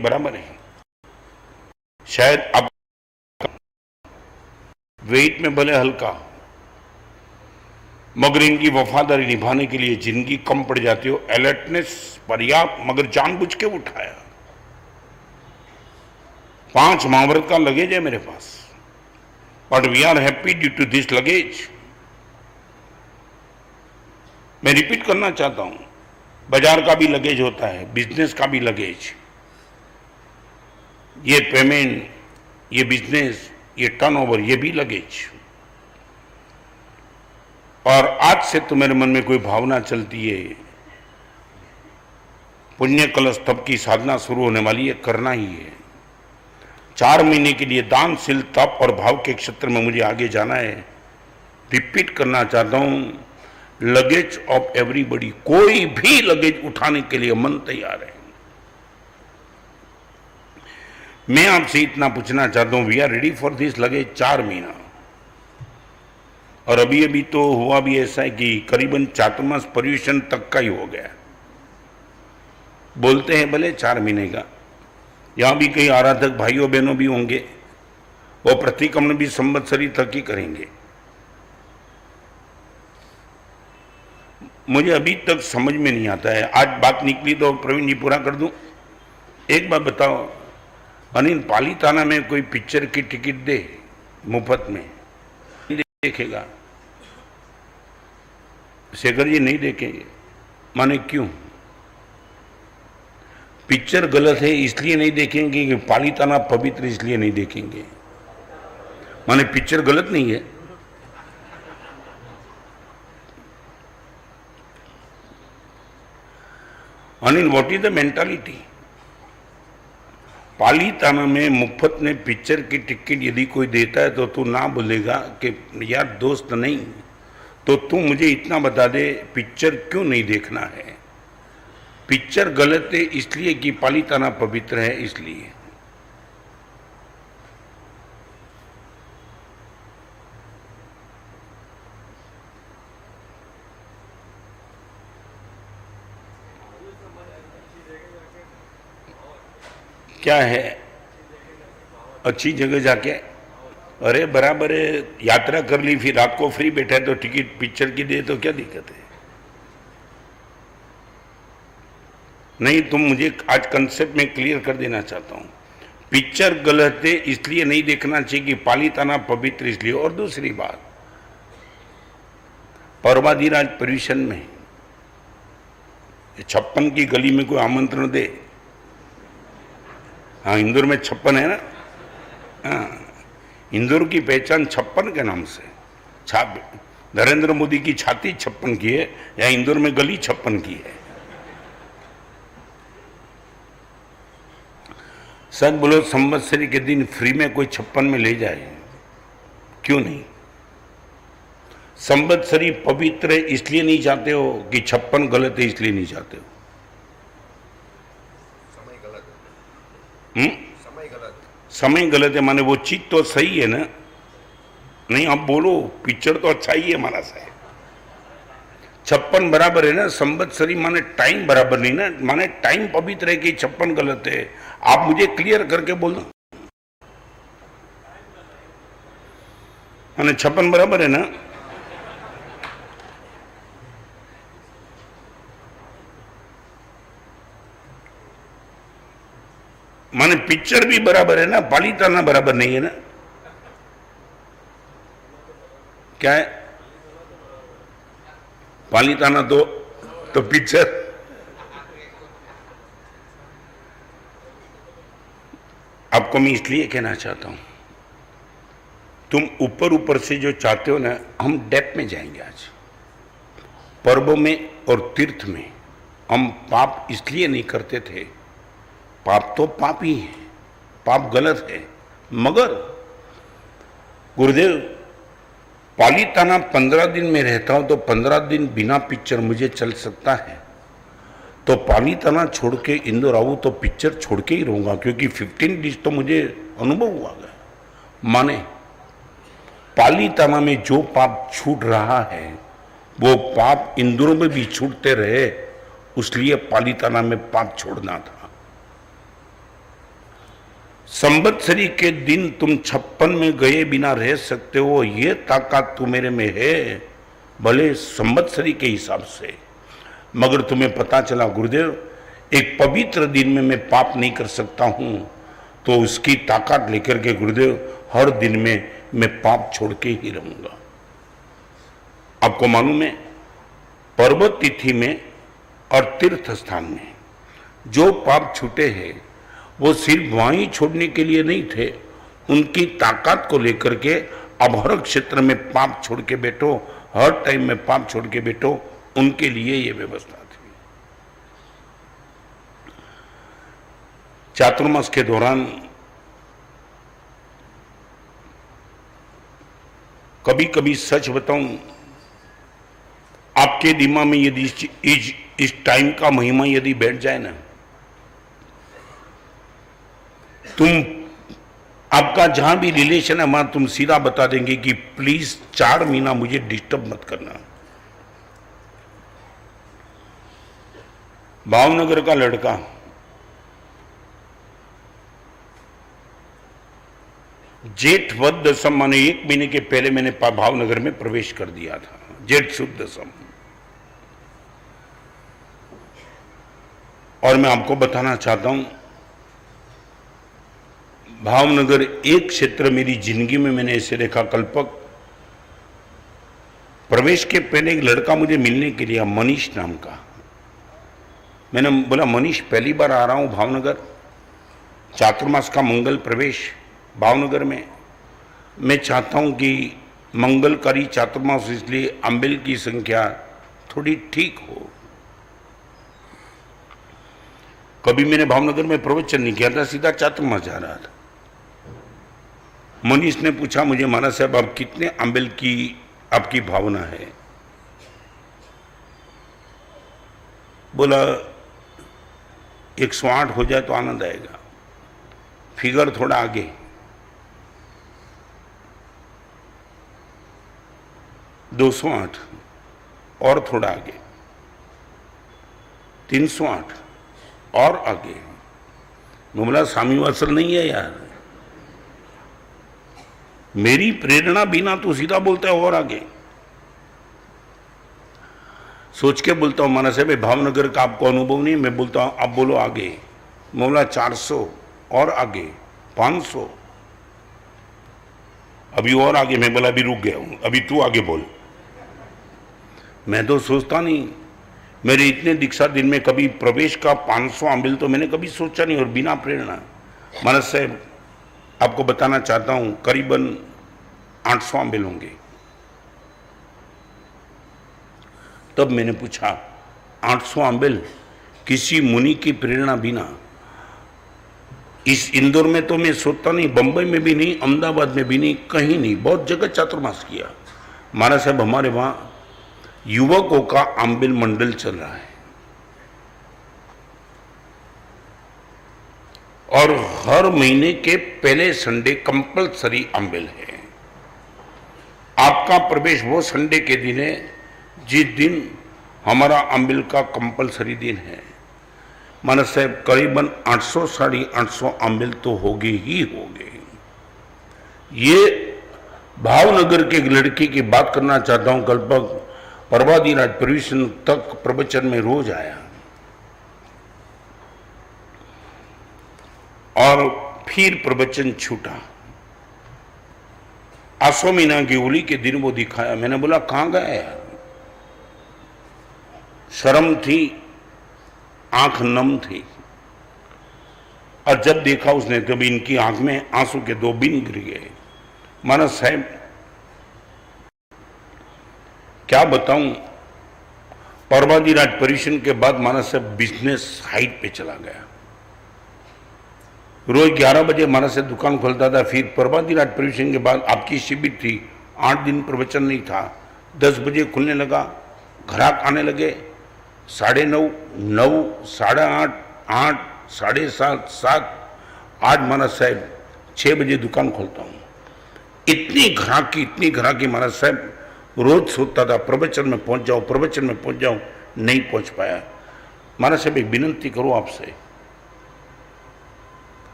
बराबर है। शायद अब वेट में भले हल्का, मगर इनकी वफादारी निभाने के लिए जिंदगी कम पड़ जाती हो। अलर्टनेस पर्याप्त, मगर जानबूझ के उठाया। 5 महाव्रत का लगेज है मेरे पास, but we are happy due to this luggage. मैं रिपीट करना चाहता हूं, बाजार का भी लगेज होता है, बिजनेस का भी लगेज। ये पेमेंट, ये बिजनेस, ये टर्नओवर, ये भी लगेज। और आज से तो मेरे मन में कोई भावना चलती है, पुण्य कलश तप की साधना शुरू होने वाली है, करना ही है। 4 महीने के लिए दानशील तप और भाव के क्षेत्र में मुझे आगे जाना है। रिपीट करना चाहता हूं, लगेज ऑफ एवरीबॉडी, कोई भी लगेज उठाने के लिए मन तैयार है। मैं आपसे इतना पूछना चाहता हूं, we are ready for this luggage. 4 महीना, और अभी अभी तो हुआ भी ऐसा है कि करीबन चातुर्मास पर्यूषण तक का ही हो गया। बोलते हैं भले 4 महीने का, यहां भी कई आराधक भाइयों बहनों भी होंगे, वो प्रतिक्रमण भी संवत्सरी तक ही करेंगे। मुझे अभी तक समझ में नहीं आता है। आज बात निकली तो प्रवीण जी पूरा कर दूं। एक बात बताओ अनिल, पालीताना में कोई पिक्चर की टिकट दे मुफ्त में, देखेगा? शेखर जी नहीं देखेंगे। माने क्यों? पिक्चर गलत है इसलिए नहीं देखेंगे कि पालीताना पवित्र इसलिए नहीं देखेंगे? माने पिक्चर गलत नहीं है। Anil, what is the mentality? Palitana में मुफ्त में पिक्चर की टिकट यदि कोई देता है तो तू ना बोलेगा कि यार दोस्त नहीं, तो तू मुझे इतना बता दे पिक्चर क्यों नहीं देखना है? पिक्चर गलत है इसलिए कि पालीताना पवित्र है इसलिए। क्या है, अच्छी जगह जाके, अरे बराबर है, यात्रा कर ली फिर रात को फ्री बैठा है तो टिकट पिक्चर की दे तो क्या दिक्कत है। नहीं, तुम मुझे आज कंसेप्ट में क्लियर कर देना चाहता हूं। पिक्चर गलत है इसलिए नहीं देखना चाहिए कि पालिताना पवित्र इसलिए। और दूसरी बात, पर्वाधिराज परिवेशन में 56 की गली में कोई आमंत्रण दे। हाँ, इंदौर में 56 है ना। हाँ, इंदौर की पहचान 56 के नाम से। नरेंद्र मोदी की छाती 56 की है या इंदौर में गली 56 की है। सच बोलो, संवत्सरी के दिन फ्री में कोई 56 में ले जाए, क्यों नहीं। संवत्सरी पवित्र है इसलिए नहीं चाहते हो कि 56 गलत है इसलिए नहीं चाहते हो। समय गलत है। समय गलत है माने वो चीज तो सही है ना। नहीं, आप बोलो पिक्चर तो अच्छा ही है हमारा साहब। 56 बराबर है ना, संवत्सरी माने टाइम बराबर नहीं ना, माने टाइम पवित्र है कि 56 गलत है। आप मुझे क्लियर करके बोल दो, माने 56 बराबर है ना। माने पिक्चर भी बराबर है ना, पालिताना बराबर नहीं है ना। क्या है, पालिताना तो पिक्चर। आपको मैं इसलिए कहना चाहता हूं, तुम ऊपर ऊपर से जो चाहते हो ना, हम डेप्थ में जाएंगे आज। पर्वों में और तीर्थ में हम पाप इसलिए नहीं करते थे, पाप तो पाप ही है, पाप गलत है। मगर गुरुदेव, पालिताना 15 दिन में रहता हूं तो 15 दिन बिना पिक्चर मुझे चल सकता है, तो पालिताना छोड़ के इंदौर आऊं तो पिक्चर छोड़ के ही रहूंगा, क्योंकि 15 डिश तो मुझे अनुभव हुआ गया। माने पालिताना में जो पाप छूट रहा है वो पाप इंदौर में भी छूटते रहे, इसलिए पालिताना में पाप छोड़ना था। संवत्सरी के दिन तुम 56 में गए बिना रह सकते हो, ये ताकत तुम्हारे में है, भले संवत्सरी के हिसाब से। मगर तुम्हें पता चला गुरुदेव, एक पवित्र दिन में मैं पाप नहीं कर सकता हूं, तो उसकी ताकत लेकर के गुरुदेव हर दिन में मैं पाप छोड़ के ही रहूंगा। आपको मालूम है, पर्वत तिथि में और तीर्थ स्थान में जो पाप छूटे हैं वो सिर्फ वहीं छोड़ने के लिए नहीं थे, उनकी ताकत को लेकर के अब हर क्षेत्र में पाप छोड़ के बैठो, हर टाइम में पाप छोड़ के बैठो, उनके लिए ये व्यवस्था थी। चातुर्मास के दौरान कभी कभी सच बताऊं, आपके दिमाग में यदि इस टाइम का महिमा यदि बैठ जाए ना, तुम आपका जहां भी रिलेशन है वहां तुम सीधा बता देंगे कि प्लीज 4 महीना मुझे डिस्टर्ब मत करना। भावनगर का लड़का जेठ वद दशम माने 1 महीने के पहले मैंने भावनगर में प्रवेश कर दिया था, जेठ शुद्ध दशम। और मैं आपको बताना चाहता हूं, भावनगर एक क्षेत्र मेरी जिंदगी में मैंने ऐसे देखा, कल्पक प्रवेश के पहले एक लड़का मुझे मिलने के लिए, मनीष नाम का। मैंने बोला, मनीष पहली बार आ रहा हूं भावनगर, चातुर्मास का मंगल प्रवेश भावनगर में, मैं चाहता हूं कि मंगलकारी चातुर्मास, इसलिए अम्बेल की संख्या थोड़ी ठीक हो। कभी मैंने भावनगर में प्रवचन नहीं किया था, सीधा चातुर्मास जा रहा था। मनीष ने पूछा मुझे, महाराज साहब आप कितने अम्बेल की आपकी भावना है? बोला 108 हो जाए तो आनंद आएगा, फिगर थोड़ा आगे, 208 और थोड़ा आगे, 308 और आगे, मैं बोला स्वामी वात्सल नहीं है यार, मेरी प्रेरणा बिना तो सीधा बोलता है और आगे सोच के बोलता हूं। माना साहब भावनगर का आपको अनुभव नहीं, मैं बोलता हूं आप बोलो आगे। मैं बोला 400 और आगे 500, अभी और आगे। मैं बोला अभी रुक गया हूं, अभी तू आगे बोल। मैं तो सोचता नहीं, मेरे इतने दीक्षा दिन में कभी प्रवेश का 500 आंबिल तो मैंने कभी सोचा नहीं, और बिना प्रेरणा। मानस साहब आपको बताना चाहता हूं करीबन 800 आंबिल होंगे। तब मैंने पूछा 800 आंबिल किसी मुनि की प्रेरणा बिना, इस इंदौर में तो मैं सोचता नहीं, बंबई में भी नहीं, अहमदाबाद में भी नहीं, कहीं नहीं, बहुत जगह चातुर्मास किया। महाराज साहब हमारे वहां युवकों का आंबिल मंडल चल रहा है, और हर महीने के पहले संडे कंपलसरी आंबिल है। आपका प्रवेश वो संडे के दिन है जिस दिन हमारा आंबिल का कंपलसरी दिन है। मानस साहब करीबन 800 साढ़े 800 आंबिल तो होगे ही होगे। ये भावनगर के एक लड़की की बात करना चाहता हूं। कल्पक परवादीराज प्रवीण तक प्रवचन में रोज आया, और फिर प्रवचन छूटा। आसो महीना की होली के दिन वो दिखाया। मैंने बोला कहां गया यार, शर्म थी, आंख नम थी, और जब देखा उसने तब इनकी आंख में आंसू के 2 बिंद गिर गए। मानस साहब क्या बताऊं, परवादीराज परिशन के बाद मानस साहब बिजनेस हाइट पे चला गया। रोज 11 बजे मानस साहब दुकान खोलता था। फिर परवादीराज परिशन के बाद आपकी शिविर थी, 8 दिन प्रवचन नहीं था। 10 बजे खुलने लगा, ग्राहक आने लगे, 9:30, 9, 8:30, 8, 7:30, 7। आज मानस साहब 6 बजे दुकान खोलता हूं। इतनी ग्राहकी मानस साहब रोज सोचता था प्रवचन में पहुंच जाऊं, प्रवचन में पहुंच जाऊं, नहीं पहुंच पाया। मानस साहब एक विनंती करो आपसे,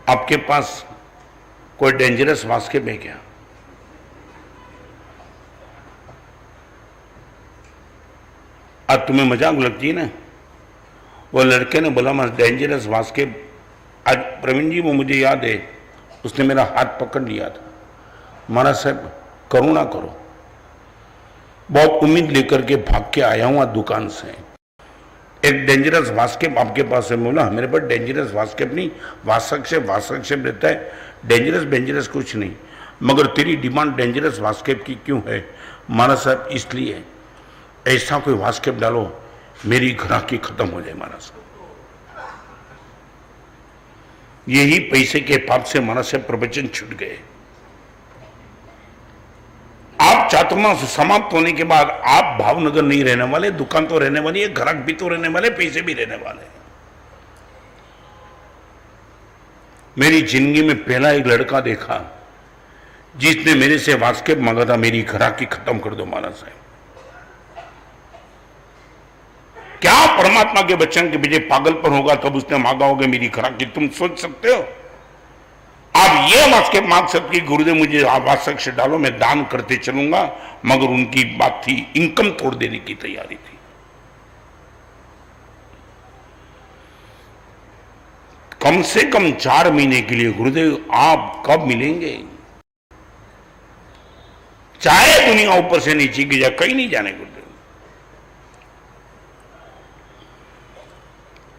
आपके पास कोई डेंजरस वास्केप है क्या? आज तुम्हें मजाक लगती है ना। वो लड़के ने बोला मैं डेंजरस वास्केप, आज प्रवीण जी वो मुझे याद है, उसने मेरा हाथ पकड़ लिया था। महाराज साहब करुणा करो, बहुत उम्मीद लेकर के भाग के आया हूं आज दुकान से, एक डेंजरस वास्केप आपके पास है। बोला मेरे पास डेंजरस वास्केप नहीं, वासक्षेप रहता है, डेंजरस कुछ नहीं, मगर तेरी डिमांड डेंजरस वास्केप की क्यों है? महाराज साहब इसलिए ऐसा कोई वास्केप डालो मेरी ग्राहकी खत्म हो जाए। महाराज साहब यही पैसे के पाप से महाराज साहब प्रवचन छूट गए। आप चातुर्मास समाप्त होने के बाद आप भावनगर नहीं रहने वाले, दुकान तो रहने वाली है, ग्राहक भी तो रहने वाले, पैसे भी रहने वाले। मेरी जिंदगी में पहला एक लड़का देखा जिसने मेरे से वास्केप मांगा था, मेरी ग्राहकी खत्म कर दो। महाराज साहब क्या परमात्मा के बच्चन के पीछे पागलपन होगा तब उसने मांगा होगा मेरी ग्राहकी? तुम सोच सकते हो? आप ये वास्केप मांग सकते गुरुदेव मुझे आवश्यक से डालो, मैं दान करते चलूंगा, मगर उनकी बात थी इनकम तोड़ देने की तैयारी थी। कम से कम 4 महीने के लिए गुरुदेव आप कब मिलेंगे? चाहे दुनिया ऊपर से नीचे की जाए, कहीं नहीं जाने गुरुदेव।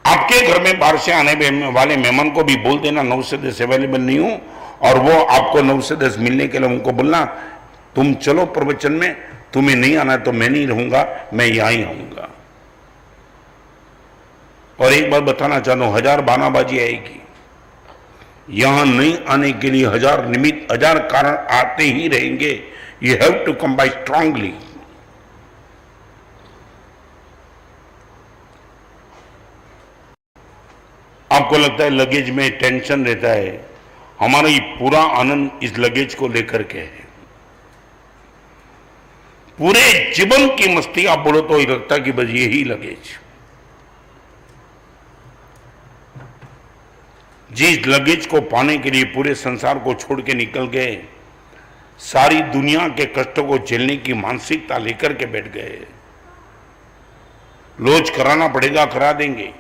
आपके घर में बाहर से आने वाले मेहमान को भी बोल देना 9 से 10 अवेलेबल नहीं हूं, और वो आपको 9 से 10 मिलने के लिए उनको बोलना तुम चलो प्रवचन में, तुम्हें नहीं आना तो मैं नहीं रहूंगा, मैं यहां ही आऊंगा। और एक बात बताना चाहता हूं, 1000 बहानाबाजी आएगी, यहां नहीं आने के लिए 1000 निमित्त 1000 कारण आते ही रहेंगे। You have to come by strongly. आपको लगता है लगेज में टेंशन रहता है, हमारा ये पूरा आनंद इस लगेज को लेकर के है। पूरे जीवन की मस्ती आप बोलो तो ही लगता कि बस यही लगेज। जिस लगेज को पाने के लिए पूरे संसार को छोड़ के निकल गए, सारी दुनिया के कष्टों को झेलने की मानसिकता लेकर के बैठ गए। लॉन्च कराना पड़ेगा, करा देंगे,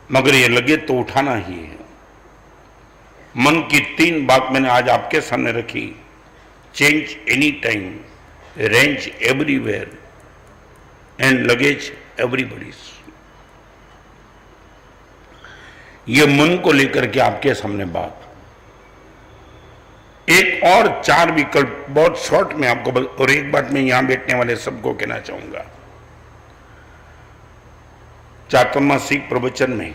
मगर ये लगेज तो उठाना ही है। मन की 3 बात मैंने आज आपके सामने रखी। Change any time, range everywhere and luggage everybody's. ये मन को लेकर के आपके सामने बात। एक और 4 विकल्प बहुत शॉर्ट में आपको और एक बात मैं यहां बैठने वाले सबको कहना चाहूंगा। चातुर्मासिक प्रवचन में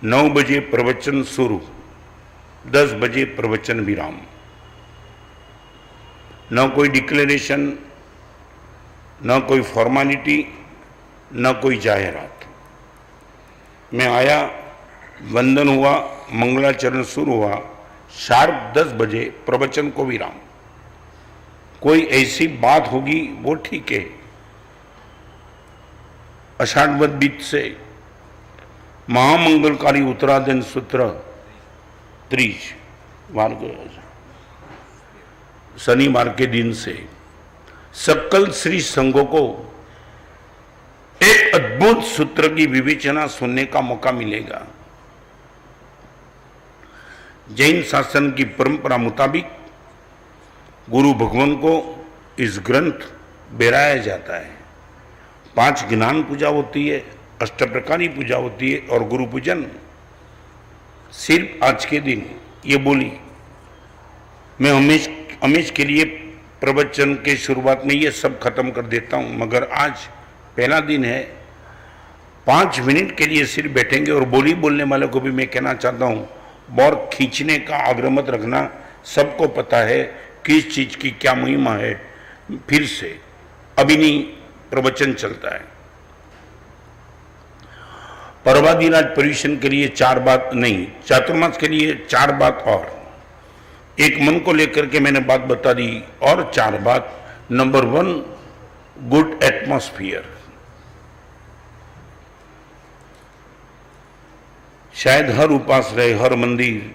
9 बजे प्रवचन शुरू, 10 बजे प्रवचन विराम। न कोई डिक्लेरेशन, न कोई फॉर्मेलिटी, न कोई जाहिरात। मैं आया, वंदन हुआ, मंगलाचरण शुरू हुआ, शार्प 10 बजे प्रवचन को विराम। कोई ऐसी बात होगी वो ठीक है। अषाढ़वद बीत से महामंगलकारी उत्तराधन सूत्र 30 शनिवार के दिन से सकल श्री संघों को एक अद्भुत सूत्र की विवेचना सुनने का मौका मिलेगा। जैन शासन की परंपरा मुताबिक गुरु भगवान को इस ग्रंथ बेराया जाता है। 5 ज्ञान पूजा होती है, अष्टप्रकारी पूजा होती है और गुरु पूजन। सिर्फ आज के दिन ये बोली मैं हमेश के लिए प्रवचन के शुरुआत में ये सब खत्म कर देता हूं, मगर आज पहला दिन है। 5 मिनट के लिए सिर्फ बैठेंगे और बोली बोलने वालों को भी मैं कहना चाहता हूं, बहुत खींचने का आग्रह मत रखना। सबको पता है किस चीज की क्या महिमा है। फिर से अभी नहीं प्रवचन चलता है। पर्वादिराज पर्यूषण के लिए 4 बात नहीं, चातुर्मास के लिए 4 बात और एक मन को लेकर के मैंने बात बता दी और 4 बात। Number 1, good atmosphere. शायद हर उपाश्रय, हर मंदिर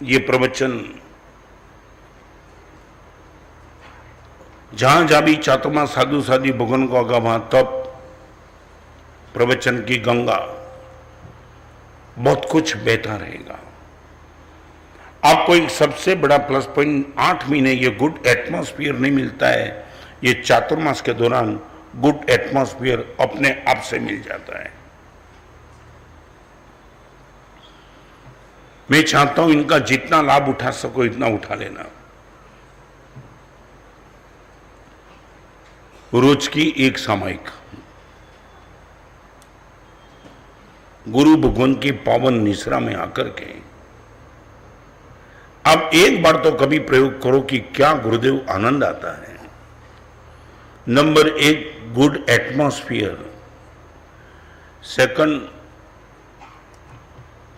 ये प्रवचन, जहां जहां भी चातुर्मास साधु साधी भगवान को आगा वहां तप प्रवचन की गंगा, बहुत कुछ बहता रहेगा। आपको एक सबसे बड़ा प्लस पॉइंट 8 महीने ये गुड एटमॉस्फियर नहीं मिलता है। ये चातुर्मास के दौरान गुड एटमॉस्फियर अपने आप से मिल जाता है। मैं चाहता हूं इनका जितना लाभ उठा सको इतना उठा लेना। रोज की एक सामायिक गुरु भगवान की पावन निश्रा में आकर के अब एक बार तो कभी प्रयोग करो कि क्या गुरुदेव आनंद आता है। Number 1, good atmosphere. Second,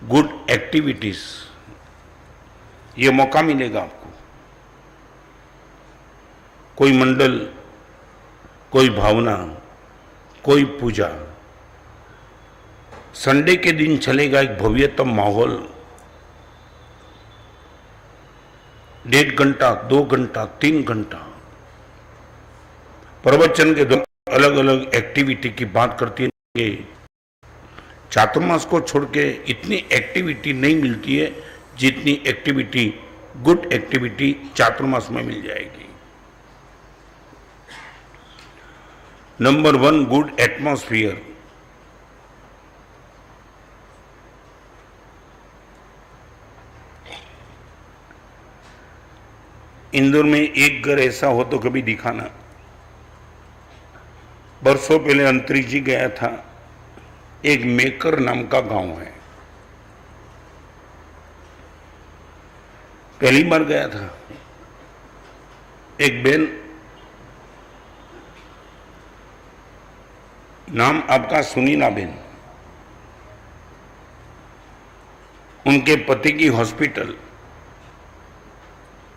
good activities. ये मौका मिलेगा आपको। कोई मंडल, कोई भावना, कोई पूजा। संडे के दिन चलेगा एक भव्यतम माहौल। 1.5 घंटा, 2 घंटा, 3 घंटा प्रवचन के दो अलग अलग एक्टिविटी की बात करती है। चातुर्मास को छोड़ के इतनी एक्टिविटी नहीं मिलती है जितनी एक्टिविटी, गुड एक्टिविटी चातुर्मास में मिल जाएगी। Number 1, good atmosphere. इंदौर में एक घर ऐसा हो तो कभी दिखाना। बरसों पहले अंतरिक्ष जी गया था। एक मेकर नाम का गांव है, पहली बार गया था। एक बेन, नाम आपका सुनीला बेन, उनके पति की हॉस्पिटल,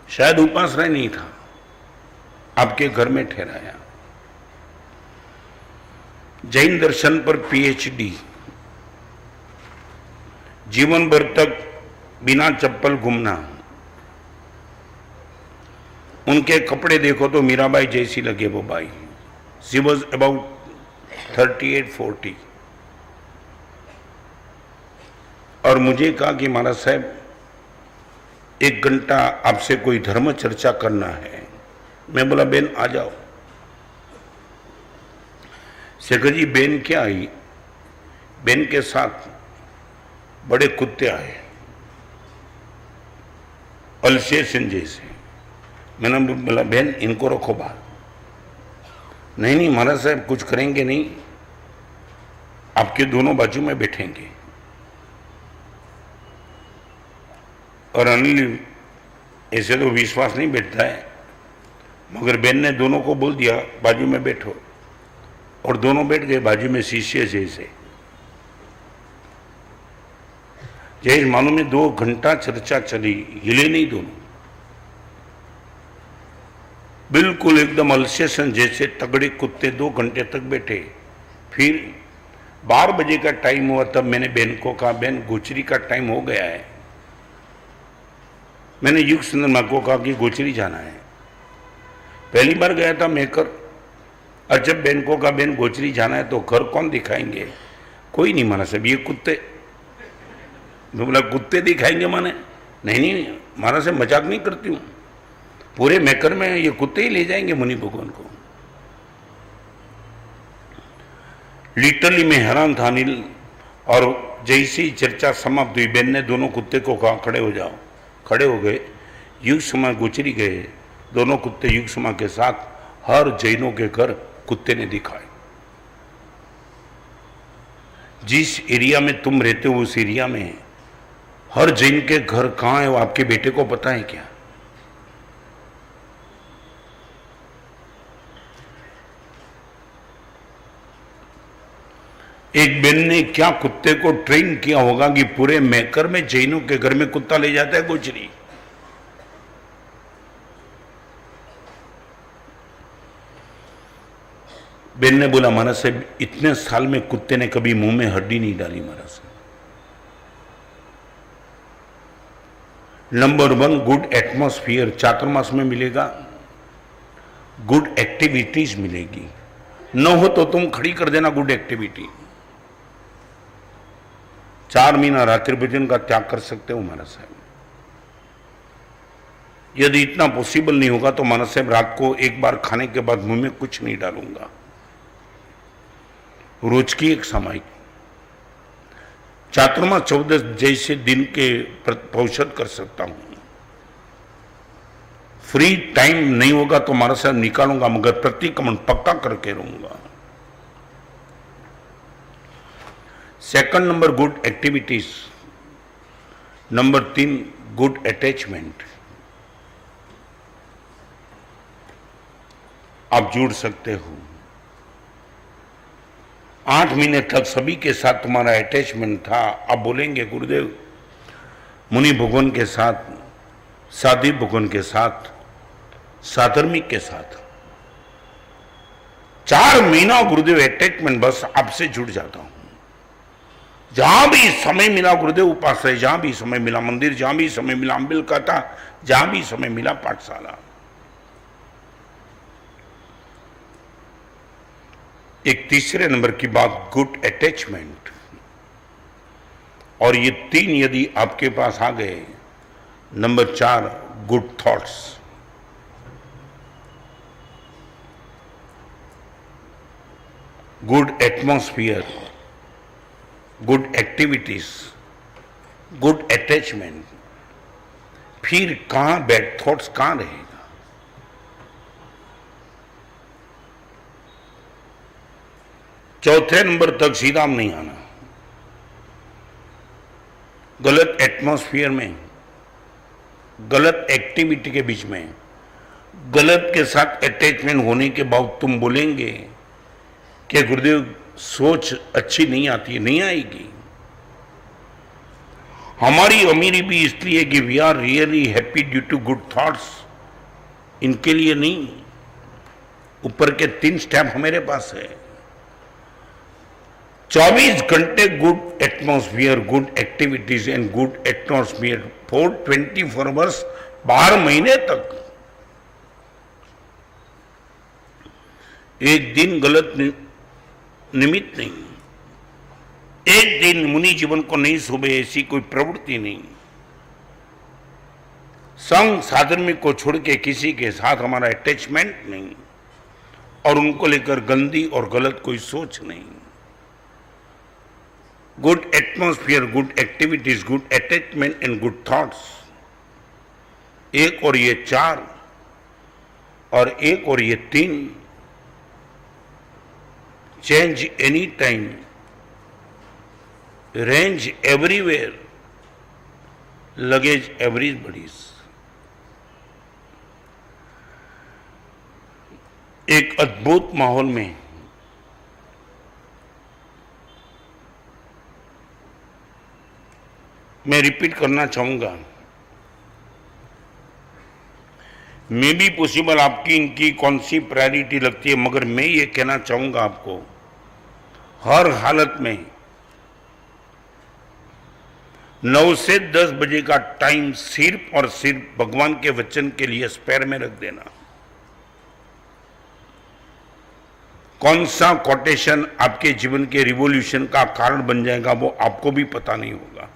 शायद उपाश्रय नहीं था, आपके घर में ठहराया। जैन दर्शन पर पीएचडी, जीवन भर तक बिना चप्पल घूमना। उनके कपड़े देखो तो मीराबाई जैसी लगे वो बाई। She was about 38-40। और मुझे कहा कि महाराज साहब 1 घंटा आपसे कोई धर्म चर्चा करना है। मैं बोला बेन आ जाओ। शेखर जी बेन क्या आई? बेन के साथ बड़े कुत्ते आए, अल्सेशन जैसे। मैंने बोला बहन इनको रखो बाहर। नहीं नहीं महाराज साहब कुछ करेंगे नहीं, आपके दोनों बाजू में बैठेंगे। और अनिल ऐसे तो विश्वास नहीं बैठता है, मगर बहन ने दोनों को बोल दिया बाजू में बैठो, और दोनों बैठ गए बाजू में शीशे जैसे। जैसे मालूम में 2 घंटा चर्चा चली, हिले नहीं दोनों, बिल्कुल एकदम अल्सेशन जैसे तगड़े कुत्ते 2 घंटे तक बैठे। फिर 12 बजे का टाइम हुआ, तब मैंने बहन को कहा बहन गोचरी का टाइम हो गया है। मैंने युग सुंदर माँ को कहा कि गोचरी जाना है। पहली बार गया था मेकर, और जब बहन को कहा बहन गोचरी जाना है तो घर कौन दिखाएंगे? कोई नहीं माना साहब, ये कुत्ते। मैं बोला कुत्ते दिखाएंगे माने? नहीं नहीं माना से मजाक नहीं करती हूँ, पूरे मेकर में ये कुत्ते ही ले जाएंगे मुनि भगवान को। लिटरली मैं हैरान था अनिल। और जैसी चर्चा समाप्त हुई, बहन ने दोनों कुत्ते को कहा खड़े हो जाओ। खड़े हो गए। युग समा गोचरी गए, दोनों कुत्ते युग समा के साथ हर जैनों के घर कुत्ते ने दिखाए। जिस एरिया में तुम रहते हो उस एरिया में हर जैन के घर कहां है वो आपके बेटे को पता है क्या? एक बहन ने क्या कुत्ते को ट्रेन किया होगा कि पूरे मेकर में जैनों के घर में कुत्ता ले जाता है गोचरी। बहन ने बोला महाराज साहब इतने साल में कुत्ते ने कभी मुंह में हड्डी नहीं डाली महाराज साहब। नंबर 1 गुड एटमॉस्फियर चातुर्मास में मिलेगा, गुड एक्टिविटीज मिलेगी। न हो तो तुम खड़ी कर देना गुड एक्टिविटी। 4 महीना रात्रि भोजन का त्याग कर सकते हो महाराज साहब। यदि इतना पॉसिबल नहीं होगा तो महाराज साहब रात को एक बार खाने के बाद मुंह में कुछ नहीं डालूंगा, रोज की एक सामायिक। चातुर्मास 14 जैसे दिन के औषध कर सकता हूं। फ्री टाइम नहीं होगा तो महाराज साहब निकालूंगा, मगर प्रतिक्रमण पक्का करके रहूंगा। Second number good activities. Number 3 good attachment. आप जुड़ सकते हो। 8 महीने तक सभी के साथ तुम्हारा अटैचमेंट था। आप बोलेंगे गुरुदेव मुनि भगवान के साथ, साधी भगवान के साथ, साधर्मिक के साथ 4 महीना गुरुदेव अटैचमेंट, बस आपसे जुड़ जाता हूं। जहां भी समय मिला गुरुदेव उपास है, जहां भी समय मिला मंदिर, जहां भी समय मिला अम्बिल कथा, जहां भी समय मिला पाठशाला। एक तीसरे नंबर की बात गुड अटैचमेंट। और ये 3 यदि आपके पास आ गए, number 4 good thoughts. Good atmosphere, good activities, good attachment. फिर कहां बैड थॉट्स कहां रहेगा? चौथे नंबर तक सीधा नहीं आना। गलत एटमॉस्फियर में, गलत एक्टिविटी के बीच में, गलत के साथ अटैचमेंट होने के बाद तुम बोलेंगे कि गुरुदेव सोच अच्छी नहीं आती है। नहीं आएगी। हमारी अमीरी भी इसलिए कि we are really happy due to good thoughts, इनके लिए नहीं। ऊपर के 3 स्टेप हमारे पास है। 24 घंटे good atmosphere, good activities and good atmosphere for 24 hours, 12 महीने तक। एक दिन गलत निमित्त नहीं, एक दिन मुनि जीवन को नहीं शोभे ऐसी कोई प्रवृत्ति नहीं। संग साधर्मिक को छोड़ के किसी के साथ हमारा अटैचमेंट नहीं, और उनको लेकर गंदी और गलत कोई सोच नहीं। Good atmosphere, good activities, good attachment and good thoughts, एक और ये 4 और एक और ये 3। Change any time, range everywhere, luggage everybody's. एक अद्भुत माहौल में मैं रिपीट करना चाहूंगा, मे बी पॉसिबल आपकी इनकी कौन सी प्रायोरिटी लगती है, मगर मैं ये कहना चाहूंगा आपको, हर हालत में 9 से 10 बजे का टाइम सिर्फ और सिर्फ भगवान के वचन के लिए स्पेयर में रख देना। कौन सा कोटेशन आपके जीवन के रिवॉल्यूशन का कारण बन जाएगा वो आपको भी पता नहीं होगा।